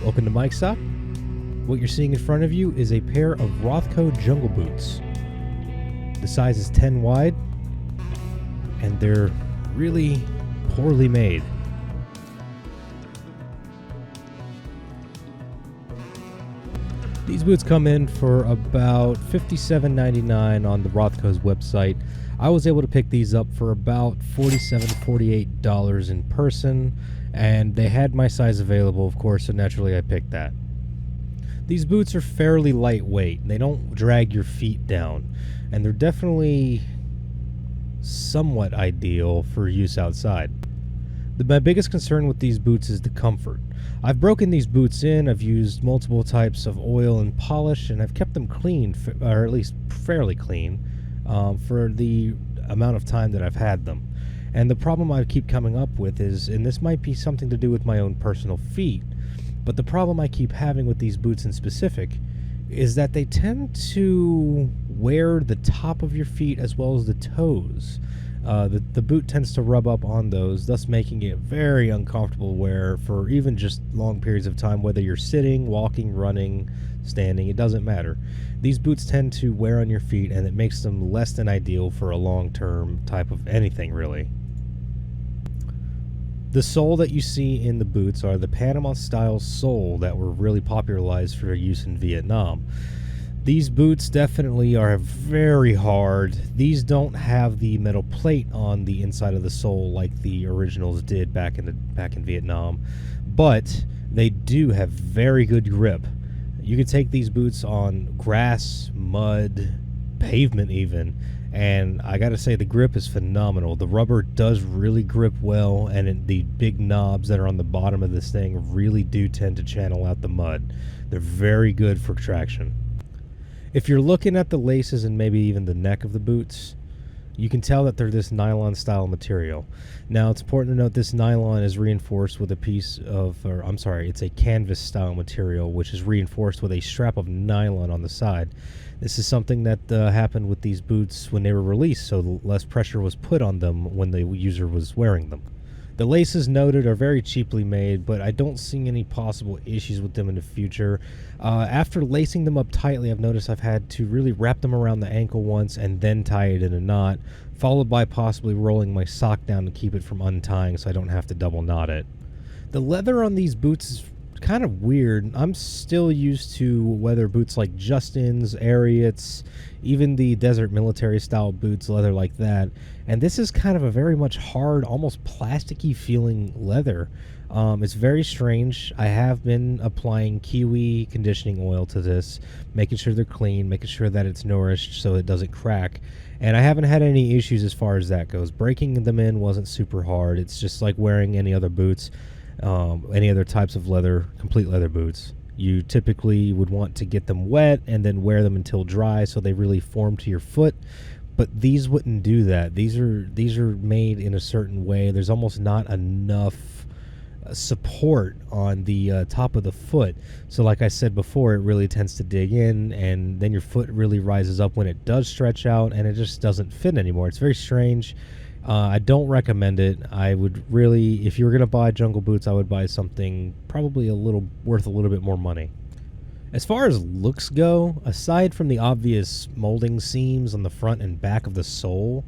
Welcome to Mike's Shop. What you're seeing in front of you is a pair of Rothko jungle boots. The size is 10 wide, and they're really poorly made. These boots come in for about $57.99 on the Rothko's website. I was able to pick these up for about $47 to $48 in person, and they had my size available, of course, so naturally I picked that. These boots are fairly lightweight. They don't drag your feet down, and they're definitely somewhat ideal for use outside. My biggest concern with these boots is the comfort. I've broken these boots in, I've used multiple types of oil and polish, and I've kept them clean, or at least fairly clean, for the amount of time that I've had them. And the problem I keep coming up with is, and this might be something to do with my own personal feet, but the problem I keep having with these boots in specific is that they tend to wear the top of your feet as well as the toes. The boot tends to rub up on those, thus making it very uncomfortable wear for even just long periods of time, whether you're sitting, walking, running, standing, it doesn't matter. These boots tend to wear on your feet, and it makes them less than ideal for a long-term type of anything, really. The sole that you see in the boots are the Panama-style sole that were really popularized for use in Vietnam. These boots definitely are very hard. These don't have the metal plate on the inside of the sole like the originals did back in Vietnam, but they do have very good grip. You can take these boots on grass, mud, pavement even, and I gotta say the grip is phenomenal. The rubber does really grip well, and the big knobs that are on the bottom of this thing really do tend to channel out the mud. They're very good for traction. If you're looking at the laces and maybe even the neck of the boots, you can tell that they're this nylon style material. Now, it's important to note this nylon is reinforced with it's a canvas style material, which is reinforced with a strap of nylon on the side. This is something that happened with these boots when they were released, so less pressure was put on them when the user was wearing them. The laces noted are very cheaply made, but I don't see any possible issues with them in the future. After lacing them up tightly, I've noticed I've had to really wrap them around the ankle once and then tie it in a knot, followed by possibly rolling my sock down to keep it from untying so I don't have to double knot it. The leather on these boots is kind of weird. I'm still used to leather boots like Justin's, Ariat's, even the desert military style boots, leather like that. And this is kind of a very much hard, almost plasticky feeling leather. It's very strange. I have been applying kiwi conditioning oil to this, making sure they're clean, making sure that it's nourished so it doesn't crack. And I haven't had any issues as far as that goes. Breaking them in wasn't super hard. It's just like wearing any other boots. Any other types of leather, complete leather boots. You typically would want to get them wet and then wear them until dry so they really form to your foot, but these wouldn't do that. These are made in a certain way. There's almost not enough support on the top of the foot, so like I said before, it really tends to dig in, and then your foot really rises up when it does stretch out, and it just doesn't fit anymore. It's very strange. I don't recommend it. I would really, if you were going to buy jungle boots, I would buy something probably worth a little bit more money. As far as looks go, aside from the obvious molding seams on the front and back of the sole,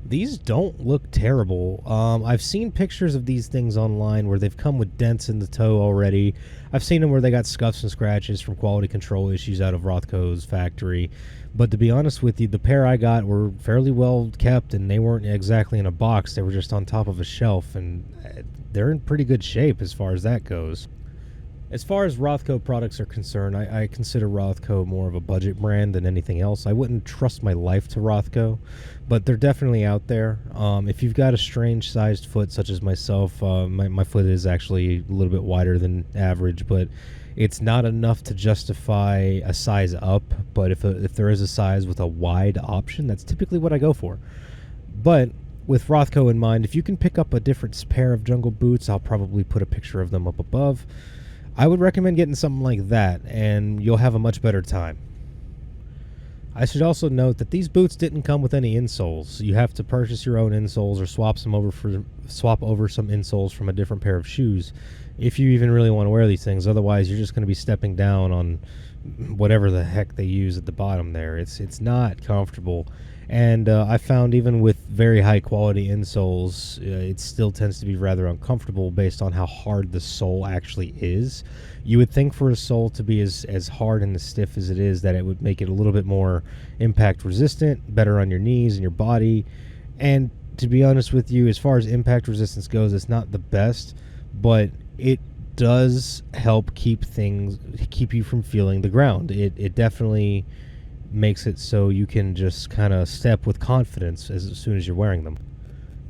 these don't look terrible. I've seen pictures of these things online where they've come with dents in the toe already. I've seen them where they got scuffs and scratches from quality control issues out of Rothko's factory. But to be honest with you, the pair I got were fairly well kept, and they weren't exactly in a box. They were just on top of a shelf, and they're in pretty good shape as far as that goes. As far as Rothko products are concerned, I consider Rothko more of a budget brand than anything else. I wouldn't trust my life to Rothko, but they're definitely out there. If you've got a strange sized foot such as myself, my foot is actually a little bit wider than average, but it's not enough to justify a size up. But if there is a size with a wide option, that's typically what I go for. But with Rothko in mind, if you can pick up a different pair of jungle boots, I'll probably put a picture of them up above. I would recommend getting something like that, and you'll have a much better time. I should also note that these boots didn't come with any insoles. You have to purchase your own insoles or swap over some insoles from a different pair of shoes if you even really want to wear these things. Otherwise, you're just going to be stepping down on whatever the heck they use at the bottom there. It's not comfortable. And I found even with very high quality insoles, it still tends to be rather uncomfortable based on how hard the sole actually is. You would think for a sole to be as hard and as stiff as it is that it would make it a little bit more impact resistant, better on your knees and your body. And to be honest with you, as far as impact resistance goes, it's not the best, but it does help keep you from feeling the ground. It definitely makes it so you can just kind of step with confidence as soon as you're wearing them.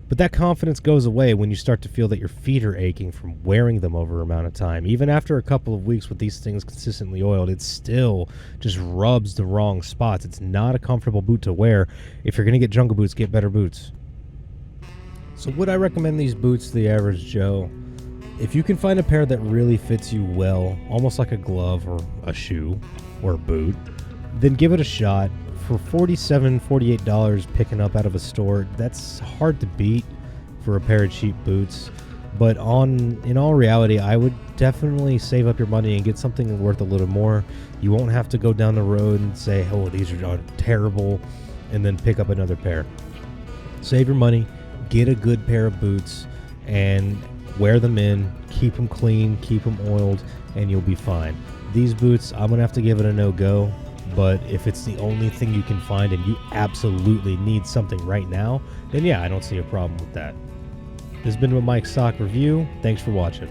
But that confidence goes away when you start to feel that your feet are aching from wearing them over an amount of time. Even after a couple of weeks with these things consistently oiled, it still just rubs the wrong spots. It's not a comfortable boot to wear. If you're going to get jungle boots, get better boots. So would I recommend these boots to the average Joe? If you can find a pair that really fits you well, almost like a glove or a shoe or a boot, then give it a shot. For $47, $48 picking up out of a store, that's hard to beat for a pair of cheap boots. But in all reality, I would definitely save up your money and get something worth a little more. You won't have to go down the road and say, oh, these are terrible, and then pick up another pair. Save your money, get a good pair of boots, and wear them in, keep them clean, keep them oiled, and you'll be fine. These boots, I'm going to have to give it a no-go. But if it's the only thing you can find and you absolutely need something right now, then yeah, I don't see a problem with that. This has been a Mike Sock review. Thanks for watching.